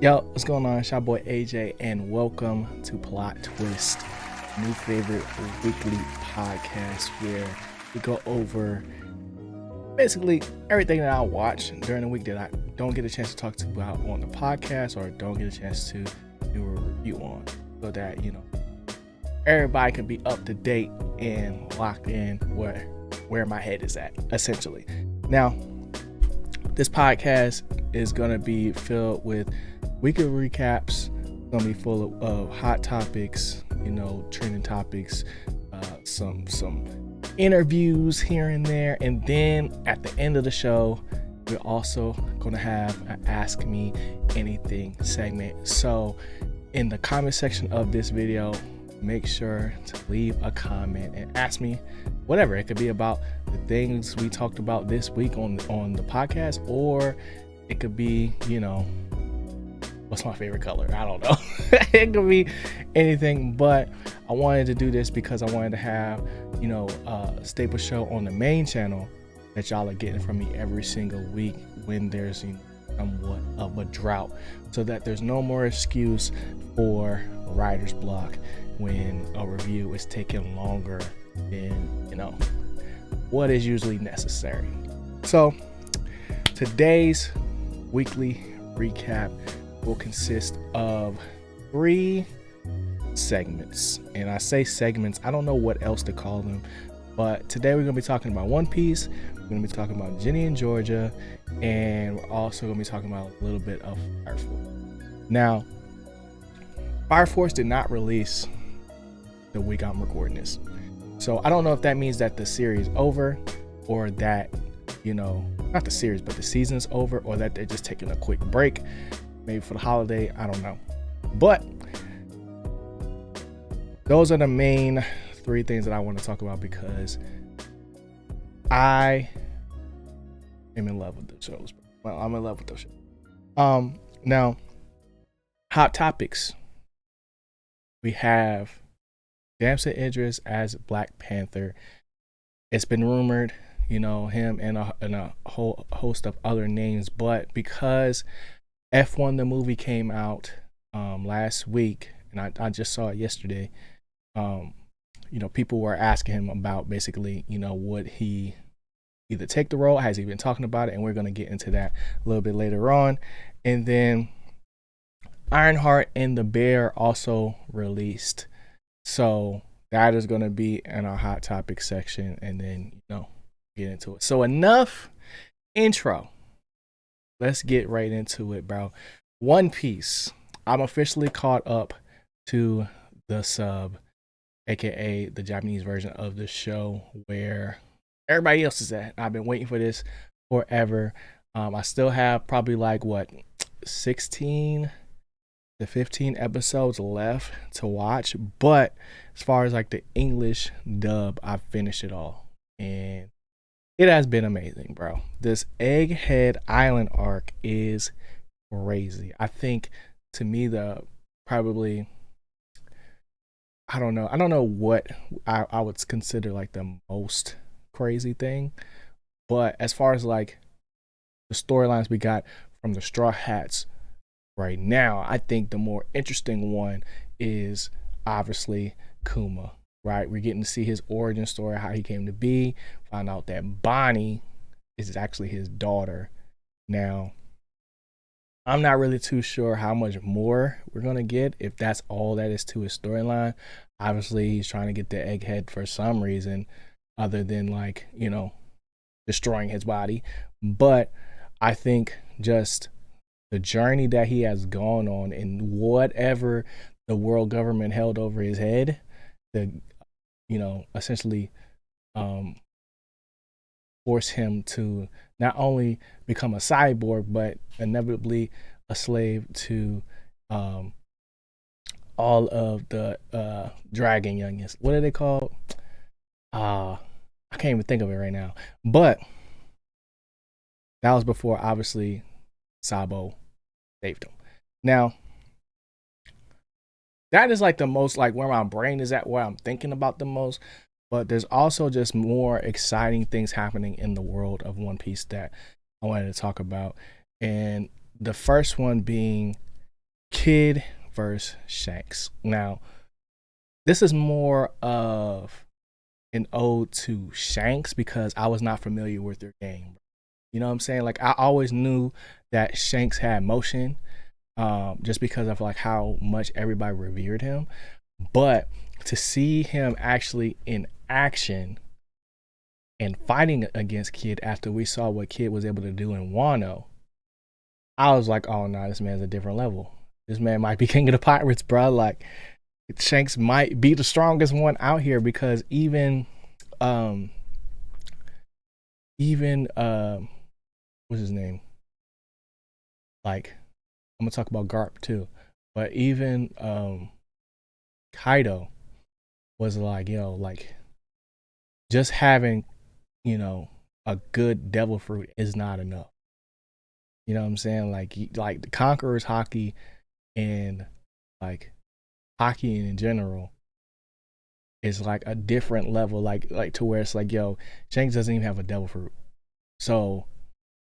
Yo, what's going on? It's your boy AJ, and welcome to Plot Twist, new favorite weekly podcast where we go over basically everything that I watch during the week that I don't get a chance to talk to about on the podcast or don't get a chance to do a review on, so that everybody can be up to date and locked in where my head is at, essentially. Now, this podcast is gonna be filled with weekly recaps. It's gonna be full of hot topics, trending topics, some interviews here and there, and then at the end of the show, we're also gonna have an Ask Me Anything segment. So, in the comment section of this video, make sure to leave a comment and ask me whatever. It could be about the things we talked about this week on the podcast, or it could be, what's my favorite color? I don't know. It could be anything, but I wanted to do this because I wanted to have, a staple show on the main channel that y'all are getting from me every single week when there's somewhat of a drought, so that there's no more excuse for writer's block when a review is taking longer than, what is usually necessary. So today's weekly recap will consist of 3 segments, and I say segments, I don't know what else to call them, but today we're going to be talking about One Piece, we're going to be talking about Ginny and Georgia, and we're also going to be talking about a little bit of Fire Force. Now, Fire Force did not release the week I'm recording this, so I don't know if that means that the series is over, or that not the series but the season's over, or that they're just taking a quick break, maybe for the holiday. I don't know, but those are the main 3 things that I want to talk about because I am in love with the shows. Well, I'm in love with those shows. Now, hot topics. We have Damson Idris as Black Panther. It's been rumored, him and a whole host of other names, but because F1 the movie came out last week, and I just saw it yesterday, people were asking him about basically, would he either take the role, has he been talking about it, and we're going to get into that a little bit later on. And then Ironheart and the Bear also released, so that is going to be in our hot topic section, and then get into it. So enough intro, let's get right into it, bro. One Piece, I'm officially caught up to the sub, aka the Japanese version of the show, where everybody else is at. I've been waiting for this forever. I still have probably 16 to 15 episodes left to watch, but as far as the English dub, I've finished it all, and it has been amazing, bro. This Egghead Island arc is crazy. I think, to me, I don't know what I would consider the most crazy thing, but as far as the storylines we got from the Straw Hats right now, I think the more interesting one is obviously Kuma, right? We're getting to see his origin story, how he came to be, find out that Bonnie is actually his daughter. Now, I'm not really too sure how much more we're going to get, if that's all that is to his storyline. Obviously, he's trying to get the Egghead for some reason other than destroying his body. But I think just the journey that he has gone on, and whatever the world government held over his head, essentially force him to not only become a cyborg, but inevitably a slave to all of the dragon youngins. What are they called? I can't even think of it right now. But that was before, obviously, Sabo saved him. Now, that is the most where my brain is at, where I'm thinking about the most. But there's also just more exciting things happening in the world of One Piece that I wanted to talk about. And the first one being Kid versus Shanks. Now, this is more of an ode to Shanks because I was not familiar with their game. You know what I'm saying? Like I always knew that Shanks had motion, just because of like how much everybody revered him. But to see him actually in action and fighting against Kid after we saw what Kid was able to do in Wano, I was like, oh no, this man's a different level. This man might be king of the pirates, bro. Like Shanks might be the strongest one out here because um even what's his name? Like I'm gonna talk about Garp too, but even Kaido was like, yo, like just having, you know, a good devil fruit is not enough. You know what I'm saying? Like the Conqueror's Haki and like Haki in general is like a different level, like to where it's like, yo, Shanks doesn't even have a devil fruit. So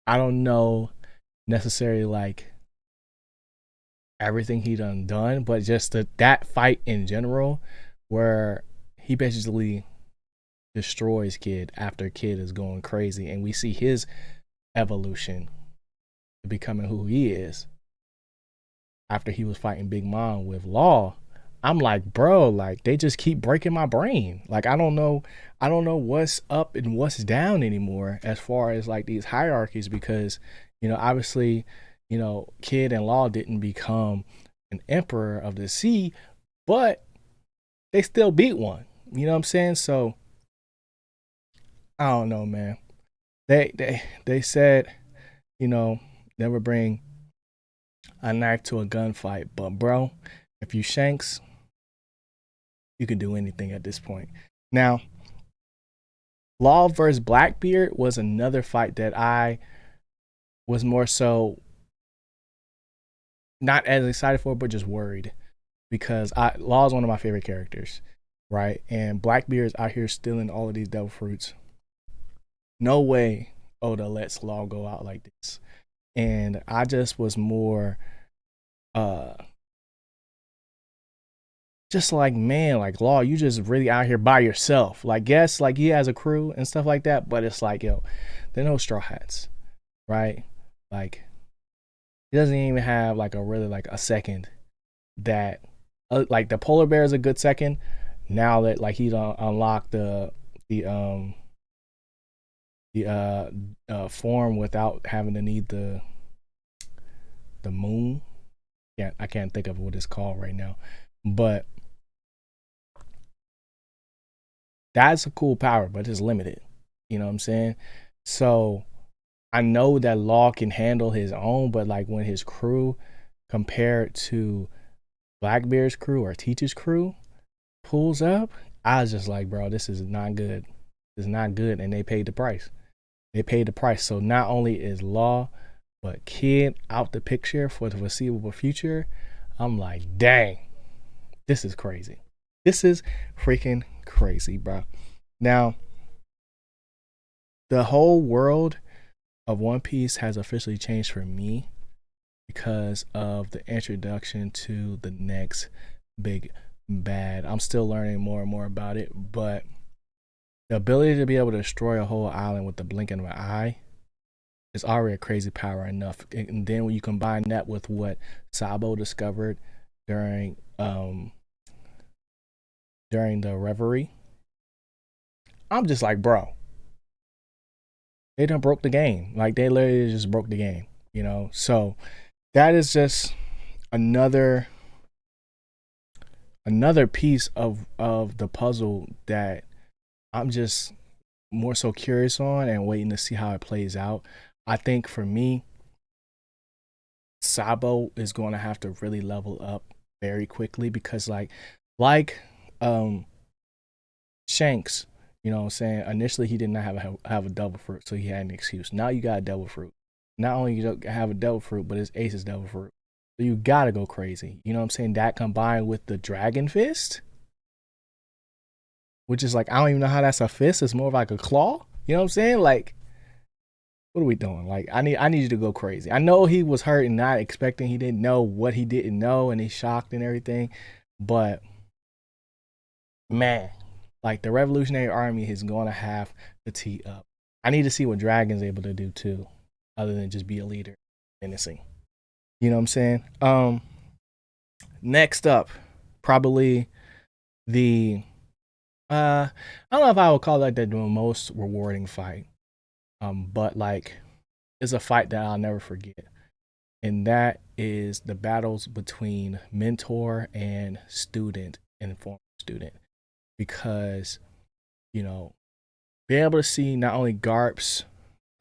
I don't know necessarily like everything he done, but just that fight in general, where he basically destroys Kid after Kid is going crazy, and we see his evolution to becoming who he is after he was fighting Big Mom with Law. I'm like, bro, like they just keep breaking my brain. Like I don't know what's up and what's down anymore as far as like these hierarchies because, you know, obviously, you know, Kid and Law didn't become an emperor of the sea, but they still beat one. You know what I'm saying? So I don't know, man. They said, you know, never bring a knife to a gunfight, but bro, if you Shanks, you can do anything at this point. Now, Law versus Blackbeard was another fight that I was more so not as excited for, but just worried because Law is one of my favorite characters, right? And Blackbeard's out here stealing all of these devil fruits. No way Oda lets Law go out like this. And I just was more just like, man, like Law, you just really out here by yourself. Like, yes, like he has a crew and stuff like that, but it's like, yo, they're no straw hats, right? Like, he doesn't even have like a really like a second that, like the polar bear is a good second. Now that like he's unlocked the form without having to need the moon. Yeah, I can't think of what it's called right now, but that's a cool power, but it's limited. You know what I'm saying? So I know that Law can handle his own, but like when his crew compared to Blackbeard's crew or Teach's crew pulls up, I was just like, bro, this is not good. It's not good. And they paid the price. They paid the price. So not only is Law, but Kid out the picture for the foreseeable future. I'm like, dang, this is crazy. This is freaking crazy, bro. Now, the whole world of One Piece has officially changed for me because of the introduction to the next big bad. I'm still learning more and more about it, but the ability to be able to destroy a whole island with the blink of an eye is already a crazy power enough. And then when you combine that with what Sabo discovered during the reverie, I'm just like, bro, they done broke the game. Like they literally just broke the game, you know? So that is just another piece of the puzzle that I'm just more so curious on and waiting to see how it plays out. I think for me, Sabo is going to have to really level up very quickly because like Shanks, you know what I'm saying? Initially he did not have a double fruit, so he had an excuse. Now you got a double fruit. Not only you don't have a devil fruit, but it's Ace's devil fruit. So you gotta go crazy. You know what I'm saying? That combined with the dragon fist, which is like, I don't even know how that's a fist. It's more of like a claw. You know what I'm saying? Like, what are we doing? Like, I need you to go crazy. I know he was hurt and not expecting. He didn't know what he didn't know, and he's shocked and everything. But man, like the Revolutionary Army is going to have to tee up. I need to see what Dragon's able to do too, other than just be a leader in the scene. You know what I'm saying? Next up, probably the I don't know if I would call that the most rewarding fight. But like it's a fight that I'll never forget. And that is the battles between mentor and student and former student. Because, you know, being able to see not only Garp's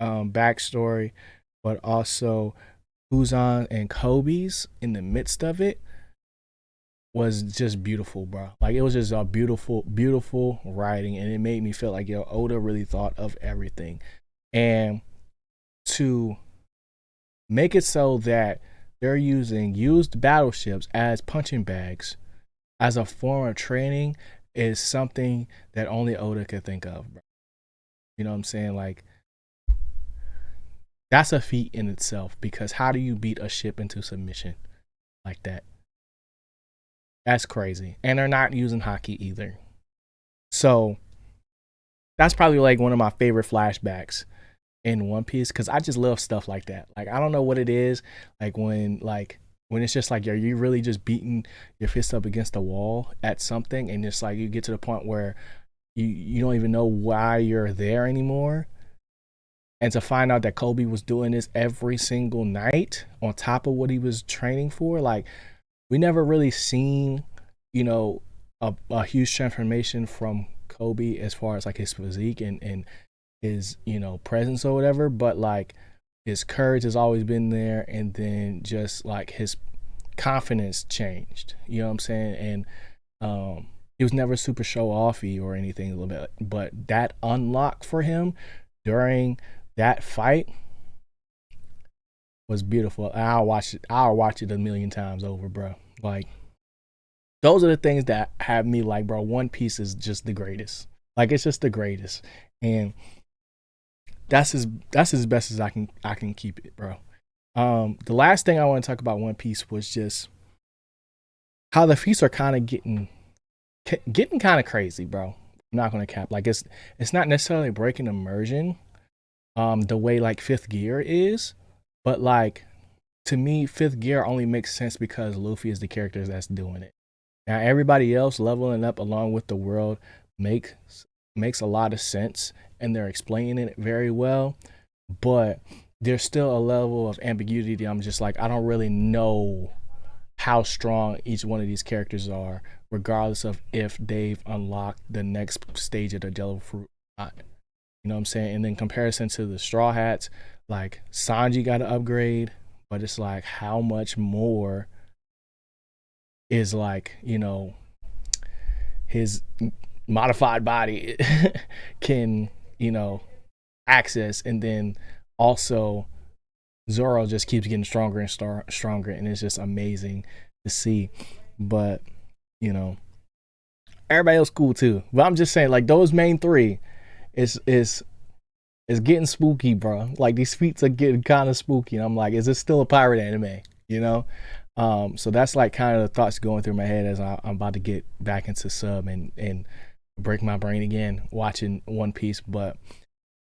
backstory, but also Uzan and Kobe's in the midst of it was just beautiful, bro. Like it was just a beautiful, beautiful writing, and it made me feel like yo, Oda really thought of everything, and to make it so that they're using used battleships as punching bags as a form of training is something that only Oda could think of, bro. You know what I'm saying? Like that's a feat in itself because how do you beat a ship into submission like that? That's crazy. And they're not using hockey either. So that's probably like one of my favorite flashbacks in One Piece because I just love stuff like that. Like I don't know what it is. Like when it's just like you're really just beating your fist up against the wall at something and it's like you get to the point where you don't even know why you're there anymore. And to find out that Kobe was doing this every single night on top of what he was training for, like we never really seen, you know, a huge transformation from Kobe as far as like his physique and his, you know, presence or whatever, but like his courage has always been there and then just like his confidence changed. You know what I'm saying? And he was never super show offy or anything a little bit, but that unlock for him during that fight was beautiful. I'll watch it a million times over, bro. Like those are the things that have me like, bro, One Piece is just the greatest. Like it's just the greatest. And that's as best as I can keep it, bro. The last thing I want to talk about One Piece was just how the feats are kind of getting kind of crazy, bro. I'm not gonna cap. Like it's not necessarily breaking immersion, the way like Fifth Gear is, but like to me, Fifth Gear only makes sense because Luffy is the character that's doing it. Now everybody else leveling up along with the world makes a lot of sense, and they're explaining it very well. But there's still a level of ambiguity that I'm just like I don't really know how strong each one of these characters are, regardless of if they've unlocked the next stage of the Jello Fruit or not. You know what I'm saying? And then comparison to the Straw Hats, like Sanji got an upgrade, but it's like how much more is like, you know, his modified body can, you know, access, and then also Zoro just keeps getting stronger and stronger, and it's just amazing to see. But you know, everybody else cool too. But I'm just saying, like those main three, is getting spooky, bro. Like these feats are getting kind of spooky, and I'm like, is this still a pirate anime? You know. So that's like kind of the thoughts going through my head as I'm about to get back into sub and break my brain again watching One Piece. But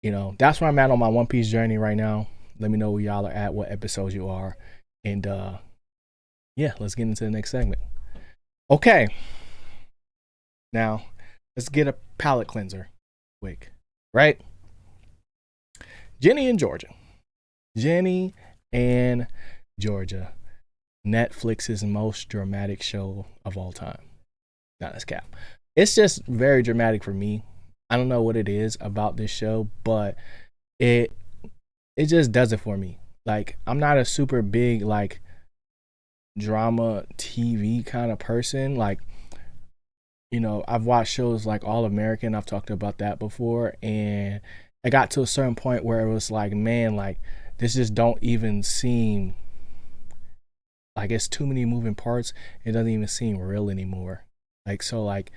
you know, that's where I'm at on my One Piece journey right now. Let me know where y'all are at, what episodes you are. And yeah, let's get into the next segment. Okay. Now, let's get a palate cleanser quick. Right? Ginny and Georgia. Ginny and Georgia. Netflix's most dramatic show of all time. Not as cap. It's just very dramatic for me. I don't know what it is about this show, but it just does it for me. Like I'm not a super big like drama TV kind of person. Like, you know, I've watched shows like All American. I've talked about that before, and I got to a certain point where it was like, man, like this just don't even seem like it's too many moving parts. It doesn't even seem real anymore. Like so, like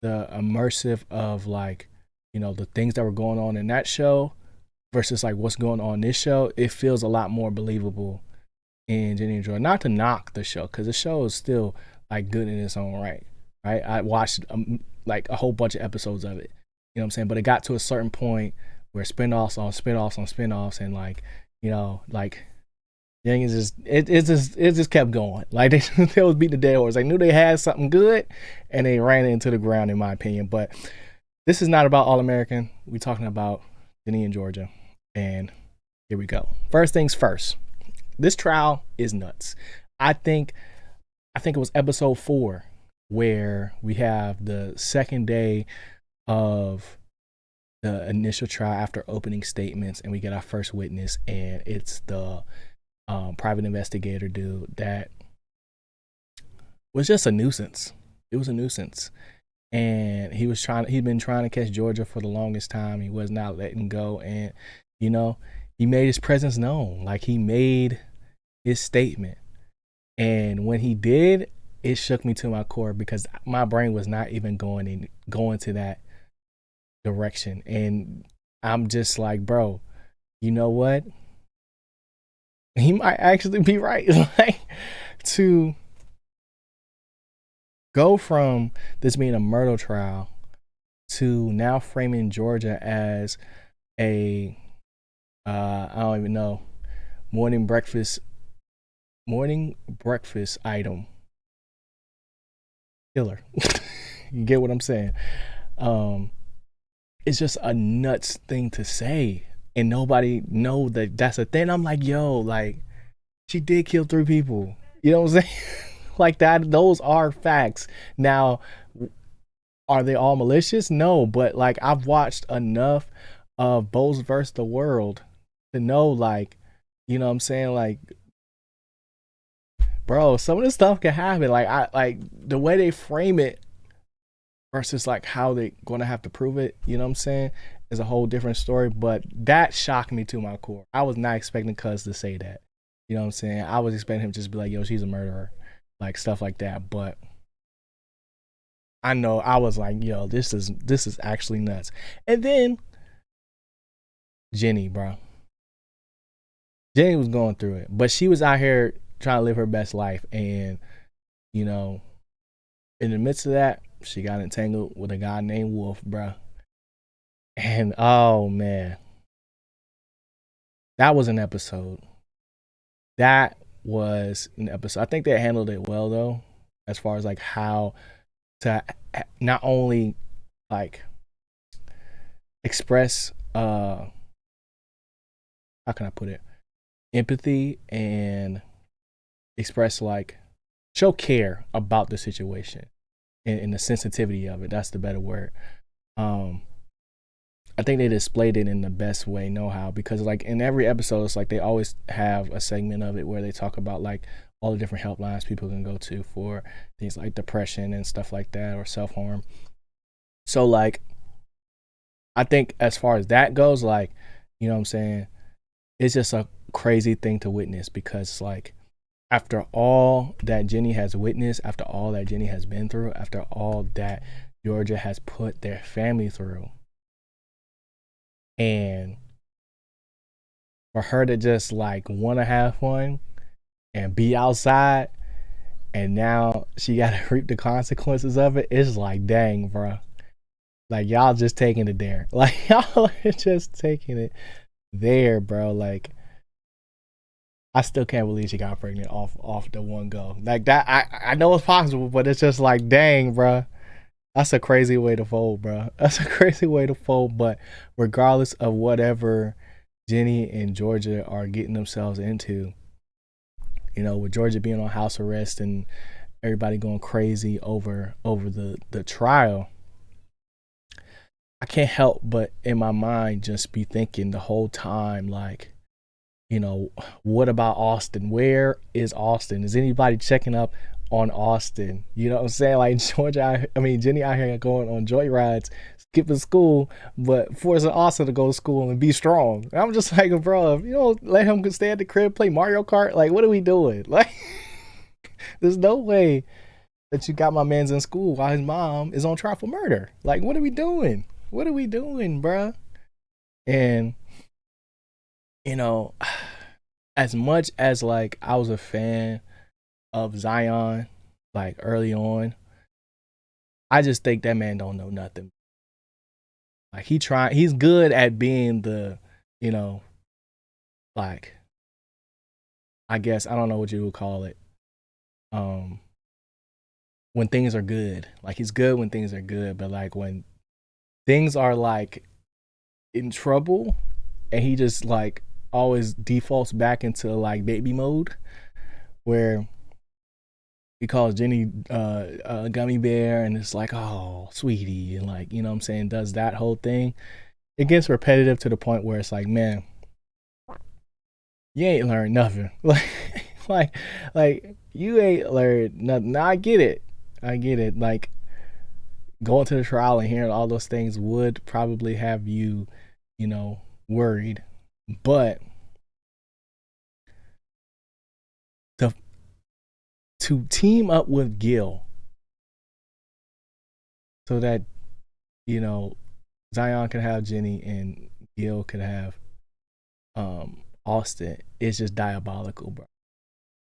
the immersive of like, you know, the things that were going on in that show versus like what's going on in this show, it feels a lot more believable in Ginny Georgia. Not to knock the show, because the show is still like good in its own right. Right, I watched like a whole bunch of episodes of it. You know what I'm saying? But it got to a certain point where spinoffs on spinoffs on spinoffs, and like, like it just kept going. Like they was beating the dead horse. They knew they had something good, and they ran it into the ground, in my opinion. But this is not about All American. We're talking about Ginny and Georgia, and here we go. First things first. This trial is nuts. I think it was episode 4 where we have the second day of the initial trial after opening statements, and we get our first witness, and it's the private investigator dude that was just a nuisance. It was a nuisance, and he'd been trying to catch Georgia for the longest time. He was not letting go, and he made his presence known. Like, he made his statement, and when he did, it shook me to my core, because my brain was not even going to that direction. And I'm just like, bro, you know what? He might actually be right. Like, to go from this being a murder trial to now framing Georgia as a I don't even know, morning breakfast item killer. You get what I'm saying? It's just a nuts thing to say, and nobody know that that's a thing. I'm like, yo, like, she did kill 3 people. You know what I'm saying? Like, that, those are facts. Now, are they all malicious? No, but like, I've watched enough of Bows vs. the World to know, like, you know what I'm saying? Like, bro, some of this stuff can happen. Like, I like the way they frame it versus like how they gonna have to prove it, you know what I'm saying, is a whole different story. But that shocked me to my core. I was not expecting Cuz to say that. You know what I'm saying? I was expecting him to just be like, yo, she's a murderer. Like, stuff like that. But I know, I was like, yo, this is actually nuts. And then Ginny, bro. Ginny was going through it. But she was out here trying to live her best life. And, in the midst of that, she got entangled with a guy named Wolf, bro. And oh man, that was an episode. I think they handled it well, though, as far as like how to not only like express how can I put it, empathy, and express, like, show care about the situation and the sensitivity of it. That's the better word. I think they displayed it in the best way, know-how, because like in every episode, it's like they always have a segment of it where they talk about like all the different helplines people can go to for things like depression and stuff like that, or self-harm. So like, I think as far as that goes, like, you know what I'm saying, it's just a crazy thing to witness, because like, after all that Ginny has witnessed, after all that Ginny has been through, after all that Georgia has put their family through, and for her to just like want to have fun and be outside, and now she got to reap the consequences of it, it's like, dang, bro. Like, y'all just taking it there. Like, y'all are just taking it there, bro. Like, I still can't believe she got pregnant off the one go. Like that, I know it's possible, but it's just like, dang, bro. That's a crazy way to fold, bro. That's a crazy way to fold. But regardless of whatever Ginny and Georgia are getting themselves into, with Georgia being on house arrest and everybody going crazy over the trial, I can't help but in my mind just be thinking the whole time, like, what about Austin? Where is Austin? Is anybody checking up on Austin? You know what I'm saying? Like, Ginny out here going on joyrides, skipping school, but forcing Austin to go to school and be strong. And I'm just like, bro, if you don't let him stay at the crib, play Mario Kart, like, what are we doing? Like, there's no way that you got my man's in school while his mom is on trial for murder. Like, what are we doing? What are we doing, bro? And you know, as much as like I was a fan of Zion, like early on, I just think that man don't know nothing. Like he's good at being the, you know, like I guess I don't know what you would call it. Um, when things are good, like he's good when things are good, but like when things are like in trouble, and he just like always defaults back into like baby mode, where he calls Jenny a gummy bear, and it's like, oh, sweetie, and like, you know what I'm saying, does that whole thing. It gets repetitive to the point where it's like, man, you ain't learned nothing. Like, like you ain't learned nothing. Now I get it. I get it. Like going to the trial and hearing all those things would probably have you, you know, worried. But to team up with Gil so that, you know, Zion could have Jenny and Gil could have Austin is just diabolical, bro.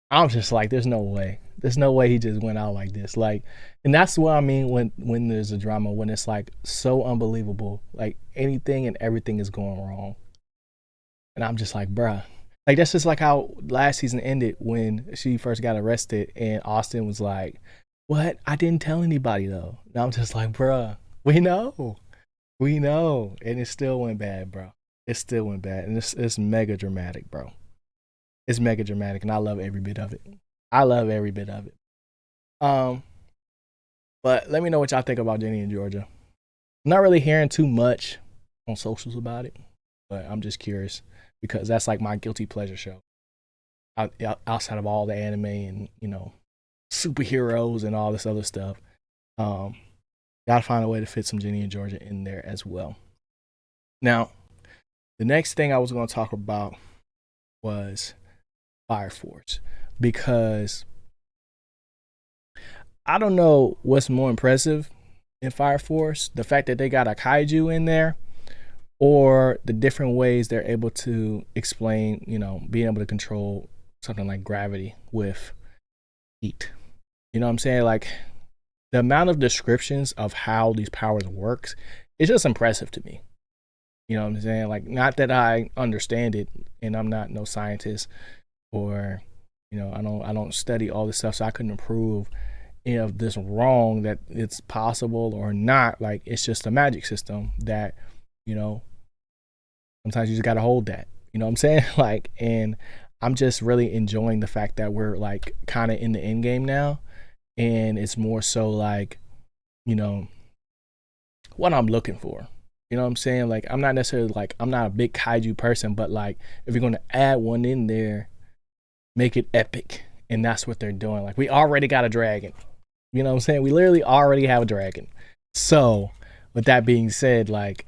I'm just like, there's no way. There's no way he just went out like this. Like, and that's what I mean when there's a drama, when it's like so unbelievable, like anything and everything is going wrong. And I'm just like, bruh. Like that's just like how last season ended when she first got arrested and Austin was like, what? I didn't tell anybody though. And I'm just like, bruh, we know. We know. And it still went bad, bro. It still went bad. And it's mega dramatic, bro. It's mega dramatic, and I love every bit of it. I love every bit of it. Um, but let me know what y'all think about Ginny and Georgia. I'm not really hearing too much on socials about it, but I'm just curious because that's like my guilty pleasure show. Outside of all the anime and superheroes and all this other stuff, um, gotta find a way to fit some Ginny and Georgia in there as well. Now, the next thing I was going to talk about was Fire Force because I don't know what's more impressive in Fire Force, the fact that they got a kaiju in there or the different ways they're able to explain, being able to control something like gravity with heat. You know what I'm saying? Like the amount of descriptions of how these powers works is just impressive to me. You know what I'm saying? Like not that I understand it and I'm not no scientist or I don't study all this stuff so I couldn't prove of this wrong that it's possible or not. Like it's just a magic system that you know sometimes you just got to hold that, you know what I'm saying. Like, and I'm just really enjoying the fact that we're like kind of in the end game now, and it's more so like you know what I'm looking for, you know what I'm saying. Like I'm not necessarily like I'm not a big kaiju person, but like if you're going to add one in there, make it epic. And that's what they're doing. Like we already got a dragon. You know what I'm saying? We literally already have a dragon. So, with that being said, like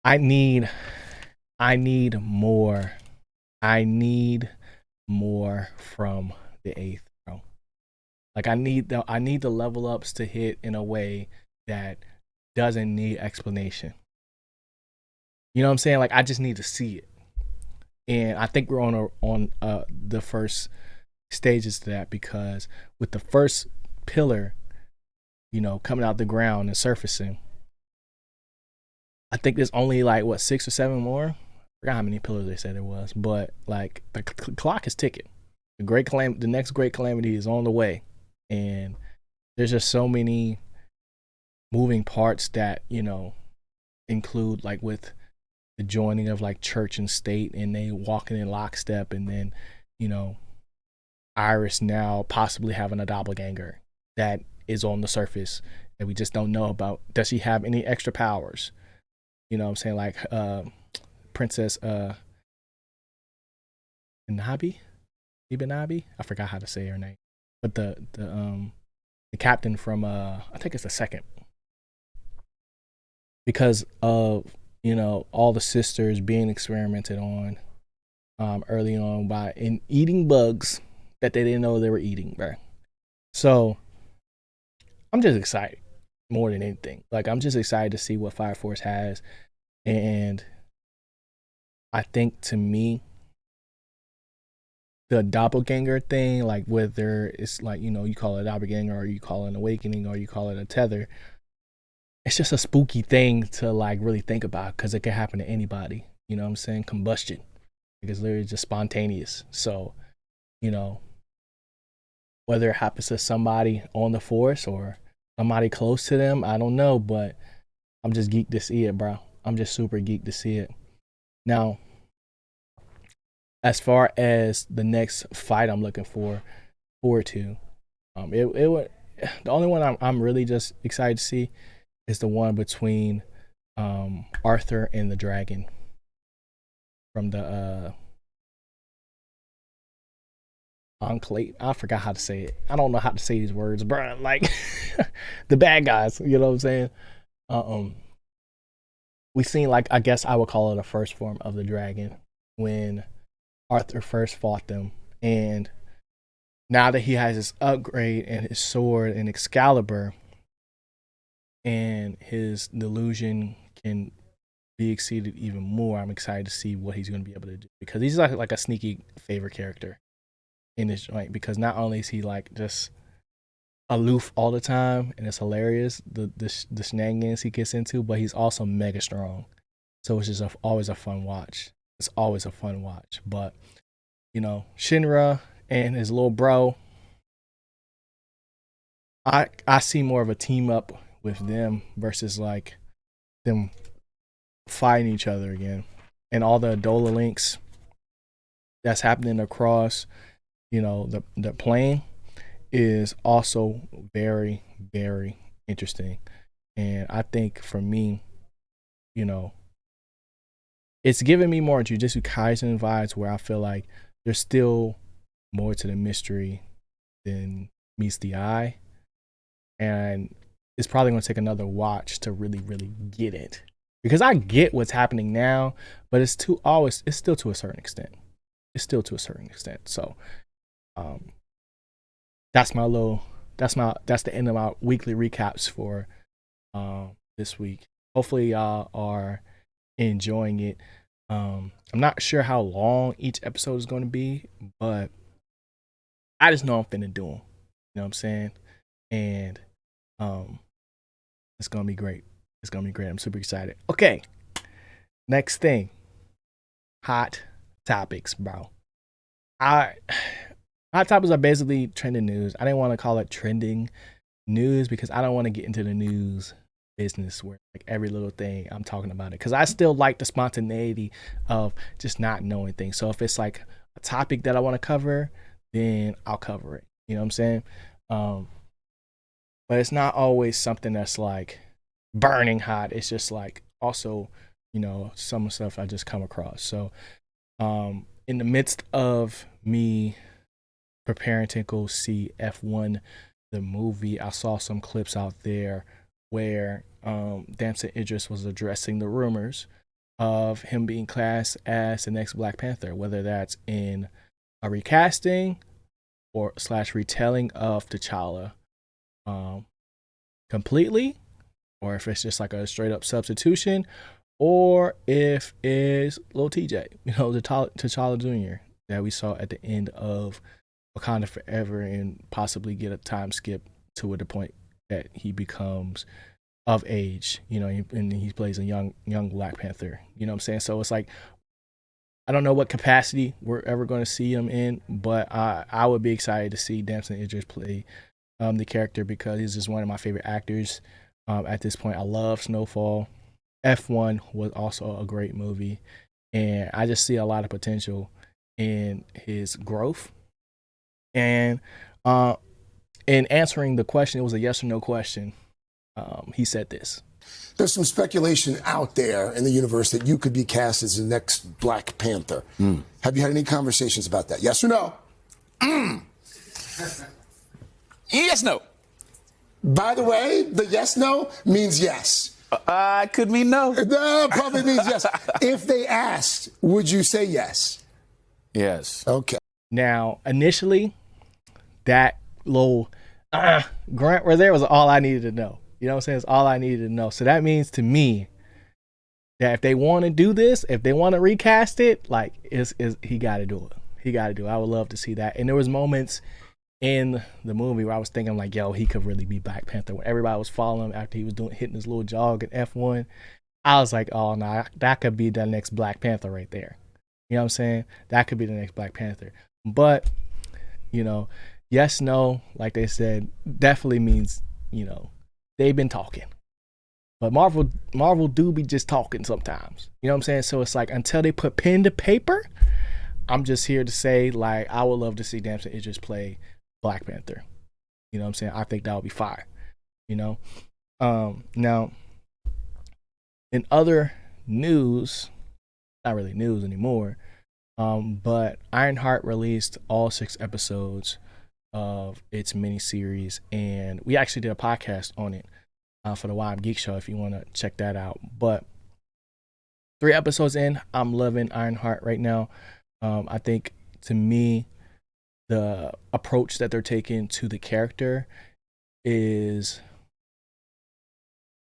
I need more. I need more from the eighth, bro. Like I need the level ups to hit in a way that doesn't need explanation. You know what I'm saying? Like I just need to see it. And I think we're on the first stages to that because with the first pillar, coming out the ground and surfacing, I think there's only like what 6 or 7 more. I forgot how many pillars they said there was, but like the clock is ticking. The next great calamity is on the way, and there's just so many moving parts that include like with the joining of like church and state, and they walking in lockstep, and then you know Iris now possibly having a doppelganger that is on the surface that we just don't know about. Does she have any extra powers? You know what I'm saying? Like Princess Inabi? Ibanabi? I forgot how to say her name. But the captain from I think it's the second. Because of, all the sisters being experimented on early on by in eating bugs that they didn't know they were eating, bro. So I'm just excited more than anything. Like I'm just excited to see what Fire Force has, and I think to me, the doppelganger thing, like whether it's like, you call it a doppelganger or you call it an awakening or you call it a tether, it's just a spooky thing to like really think about because it can happen to anybody. You know what I'm saying? Combustion. It's literally just spontaneous. So, you know, whether it happens to somebody on the force or somebody close to them, I don't know, but I'm just geeked to see it, bro. I'm just super geeked to see it. Now, as far as the next fight I'm looking forward to, it would the only one I'm really just excited to see is the one between Arthur and the dragon from the Enclave. I forgot how to say it. I don't know how to say these words, bro. Like the bad guys, you know what I'm saying? We seen, like, I guess I would call it a first form of the dragon when Arthur first fought them, and now that he has his upgrade and his sword and Excalibur, and his delusion can be exceeded even more, I'm excited to see what he's going to be able to do, because he's like a sneaky favorite character in this joint, because not only is he like just aloof all the time and it's hilarious the shenanigans he gets into, but he's also mega strong. So it's just always a fun watch. It's always a fun watch. But Shinra and his little bro, I see more of a team up with them versus like them fighting each other again, and all the Adola links that's happening across the plane is also very, very interesting. And I think for me, it's giving me more Jujutsu Kaisen vibes, where I feel like there's still more to the mystery than meets the eye. And it's probably going to take another watch to really, really get it. Because I get what's happening now, but it's still to a certain extent. It's still to a certain extent. So that's the end of my weekly recaps for this week. Hopefully y'all are enjoying it. I'm not sure how long each episode is going to be, but I just know I'm finna do them. You know what I'm saying? And it's gonna be great. It's gonna be great. I'm super excited. Okay, next thing, hot topics, bro. Hot topics are basically trending news. I didn't want to call it trending news because I don't want to get into the news business where like every little thing I'm talking about it, because I still like the spontaneity of just not knowing things. So if it's like a topic that I want to cover, then I'll cover it. You know what I'm saying? But it's not always something that's like burning hot. It's just like also, some stuff I just come across. So in the midst of me preparing to go see F1 the movie, I saw some clips out there where Damson Idris was addressing the rumors of him being cast as the next Black Panther, whether that's in a recasting or / retelling of T'Challa completely, or if it's just like a straight up substitution, or if it's Lil TJ, the T'Challa Jr. that we saw at the end of Wakanda Forever, and possibly get a time skip to the point that he becomes of age, and he plays a young Black Panther. You know what I'm saying? So it's like, I don't know what capacity we're ever going to see him in, but I would be excited to see Damson Idris play the character, because he's just one of my favorite actors at this point. I love Snowfall. F1 was also a great movie, and I just see a lot of potential in his growth. And in answering the question, it was a yes or no question. He said this. There's some speculation out there in the universe that you could be cast as the next Black Panther. Have you had any conversations about that? Yes or no? Yes, no. By the way, the yes, no means yes. Could mean no. No, probably means yes. If they asked, would you say yes? Yes. Okay. Now, initially, that little grunt right there was all I needed to know. You know what I'm saying? It's all I needed to know. So that means to me that if they want to do this, if they want to recast it, like is he got to do it. He got to do it. I would love to see that. And there was moments in the movie where I was thinking like, yo, he could really be Black Panther. When everybody was following him after he was hitting his little jog in F1, I was like, oh no, that could be the next Black Panther right there. You know what I'm saying? That could be the next Black Panther. But, you know, yes, no, like they said, definitely means, you know, they've been talking. But Marvel do be just talking sometimes. You know what I'm saying? So it's like until they put pen to paper, I'm just here to say, like, I would love to see Damson Idris play Black Panther. You know what I'm saying? I think that would be fire. You know? Now, in other news, not really news anymore, but Ironheart released all 6 episodes of its miniseries, and we actually did a podcast on it for the Why I'm Geek Show if you want to check that out. But 3 episodes in, I'm loving Ironheart right now. I think, to me, the approach that they're taking to the character is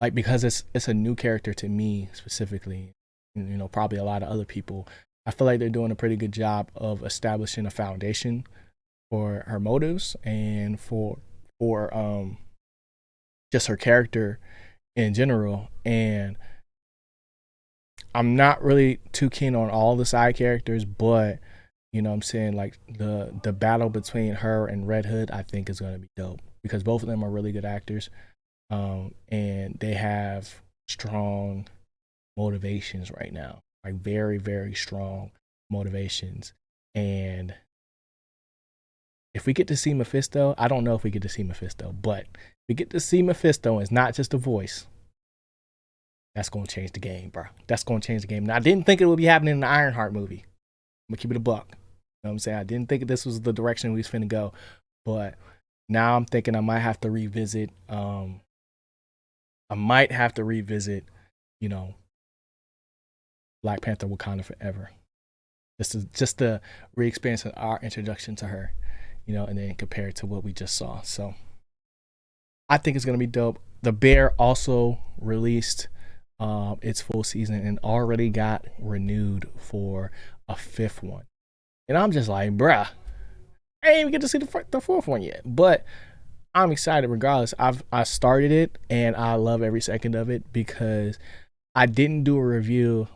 like, because it's a new character to me specifically, you know, probably a lot of other people. I feel like they're doing a pretty good job of establishing a foundation for her motives and for just her character in general. And I'm not really too keen on all the side characters, but you know what I'm saying, like the battle between her and Red Hood, I think is going to be dope because both of them are really good actors, and they have strong motivations right now, like very, very strong motivations. And if we get to see Mephisto, I don't know if we get to see Mephisto, but if we get to see Mephisto and it's not just a voice, that's going to change the game, bro. That's going to change the game. Now, I didn't think it would be happening in the Ironheart movie. I'm going to keep it a buck. You know what I'm saying? I didn't think this was the direction we was finna go. But now I'm thinking I might have to revisit, you know, Black Panther Wakanda Forever. Just to re-experience our introduction to her, you know, and then compare it to what we just saw. So I think it's going to be dope. The Bear also released its full season and already got renewed for a 5th one. And I'm just like, bruh, I ain't even get to see the 4th one yet. But I'm excited regardless. I started it and I love every second of it because I didn't do a review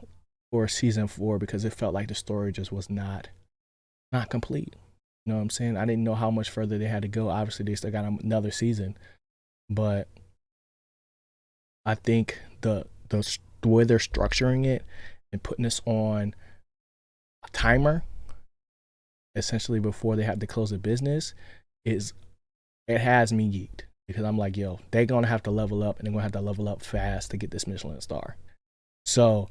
for season 4 because it felt like the story just was not complete. You know what I'm saying? I didn't know how much further they had to go. Obviously, they still got another season. But I think the way they're structuring it and putting this on a timer, essentially before they have to close the business, it has me geeked because I'm like, yo, they're gonna have to level up and they're gonna have to level up fast to get this Michelin star. So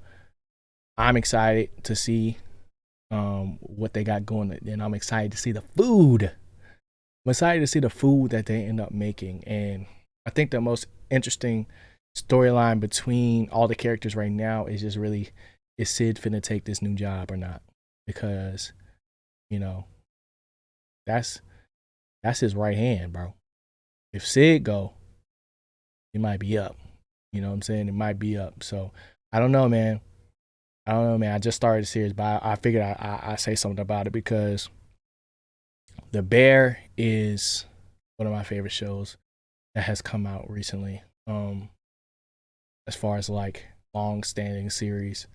I'm excited to see what they got going, and I'm excited to see the food. I'm excited to see the food that they end up making, and I think the most interesting storyline between all the characters right now is just really, is Sid finna take this new job or not? Because, you know, that's his right hand, bro. If Sid go, it might be up. You know what I'm saying? It might be up. So I don't know, man. I just started the series, but I figured I say something about it because The Bear is one of my favorite shows that has come out recently. As far as like long-standing series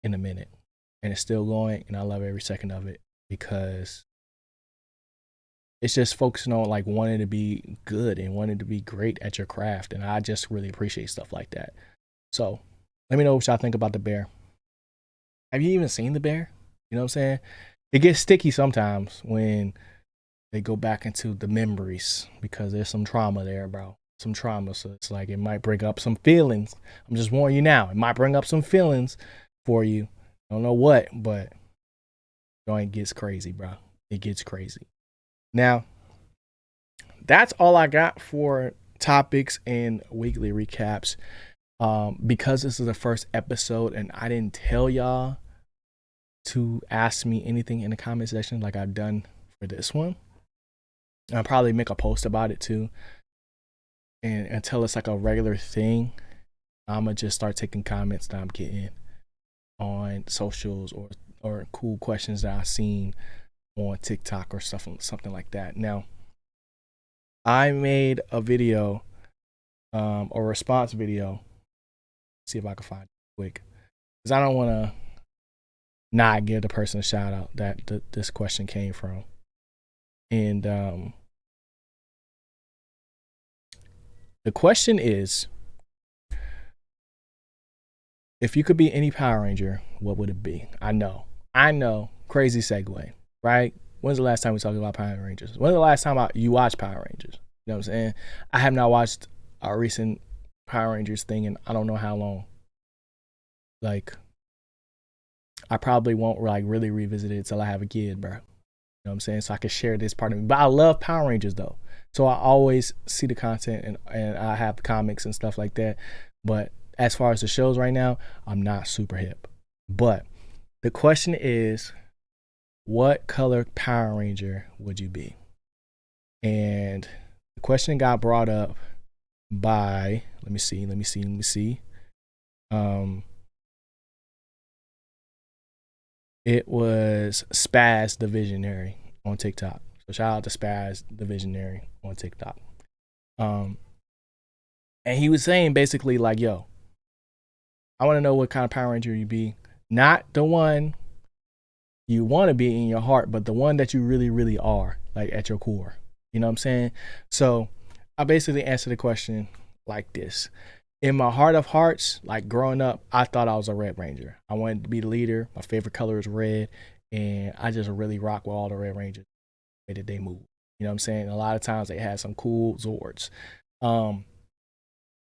in a minute, and it's still going, and I love every second of it because it's just focusing on like wanting to be good and wanting to be great at your craft, and I just really appreciate stuff like that. So let me know what y'all think about The Bear. Have you even seen The Bear? You know what I'm saying? It gets sticky sometimes when they go back into the memories because there's some trauma there, bro. Some trauma. So it's like it might bring up some feelings. I'm just warning you now. It might bring up some feelings for you. I don't know what, but it gets crazy, bro. It gets crazy. Now, that's all I got for topics and weekly recaps. Because this is the first episode and I didn't tell y'all to ask me anything in the comment section like I've done for this one. I'll probably make a post about it too. And until it's like a regular thing, I'm gonna just start taking comments that I'm getting on socials or cool questions that I've seen on TikTok or something like that. Now, I made a video, a response video. See if I can find it quick, because I don't want to not give the person a shout out that this question came from. And the question is, if you could be any Power Ranger, what would it be? I know, crazy segue, right? When's the last time we talked about Power Rangers? When's the last time you watched Power Rangers? You know what I'm saying? I have not watched a recent Power Rangers thing in I don't know how long. Like, I probably won't like really revisit it till I have a kid, bro. You know what I'm saying? So I can share this part of me. But I love Power Rangers though. So I always see the content and I have comics and stuff like that. But as far as the shows right now, I'm not super hip. But the question is, what color Power Ranger would you be? And the question got brought up by, let me see. It was Spaz the Visionary on TikTok. So shout out to Spaz the Visionary on TikTok. And he was saying basically like, yo, I want to know what kind of Power Ranger you be. Not the one you want to be in your heart, but the one that you really, really are, like at your core. You know what I'm saying? So I basically answered the question like this. In my heart of hearts, like growing up, I thought I was a Red Ranger. I wanted to be the leader. My favorite color is red. And I just really rock with all the Red Rangers, the way that they move. You know what I'm saying? A lot of times they had some cool Zords.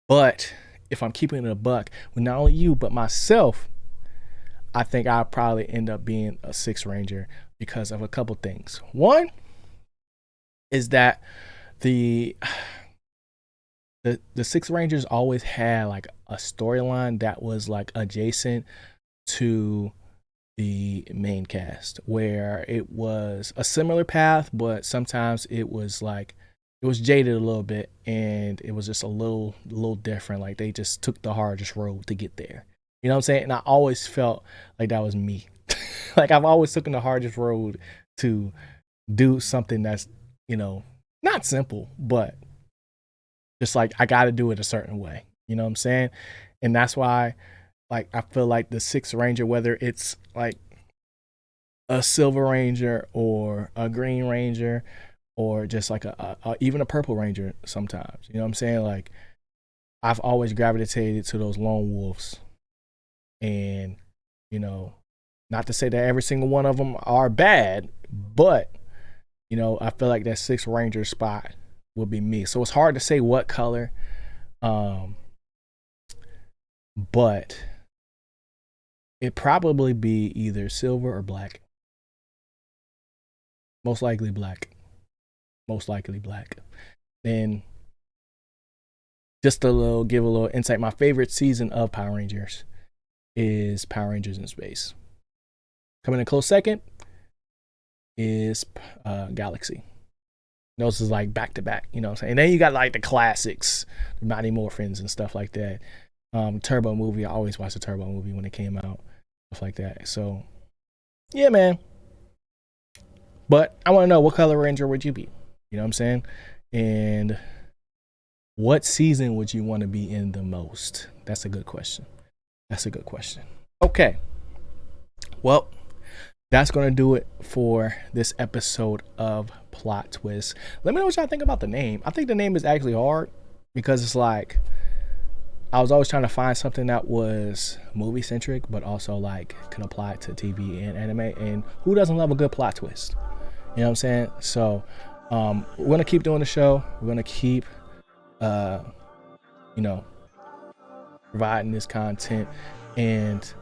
But if I'm keeping it a buck with not only you, but myself, I think I'll probably end up being a Sixth Ranger because of a couple things. One is that the Sixth Rangers always had like a storyline that was like adjacent to the main cast, where it was a similar path, but sometimes it was like it was jaded a little bit and it was just a little different. Like they just took the hardest road to get there. You know what I'm saying? And I always felt like that was me. Like I've always taken the hardest road to do something that's, you know, not simple, but just like I got to do it a certain way. You know what I'm saying? And that's why, like, I feel like the Sixth Ranger, whether it's like a Silver Ranger or a Green Ranger or just like even a Purple Ranger sometimes, you know what I'm saying? Like, I've always gravitated to those lone wolves. And, you know, not to say that every single one of them are bad, but, you know, I feel like that Sixth Ranger spot would be me. So it's hard to say what color, but it'd probably be either silver or black. Most likely black. And just give a little insight. My favorite season of Power Rangers is Power Rangers in Space. Coming in close second is Galaxy. Those is like back to back, you know what I'm saying? And then you got like the classics, the Mighty Morphins and stuff like that. Turbo movie, I always watched the Turbo movie when it came out, stuff like that. So yeah, man. But I want to know, what color Ranger would you be? You know what I'm saying? And what season would you want to be in the most? That's a good question. Okay. Well, that's going to do it for this episode of Plot Twist. Let me know what y'all think about the name. I think the name is actually hard because it's like, I was always trying to find something that was movie centric, but also like can apply to TV and anime. And who doesn't love a good plot twist? You know what I'm saying? So we're going to keep doing the show. We're going to keep, providing this content. And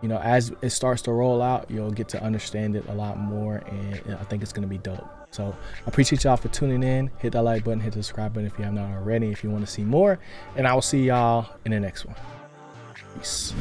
you know, as it starts to roll out, you'll get to understand it a lot more, and I think it's going to be dope. So I appreciate y'all for tuning in. Hit that like button, hit the subscribe button if you have not already, if you want to see more, and I will see y'all in the next one. Peace.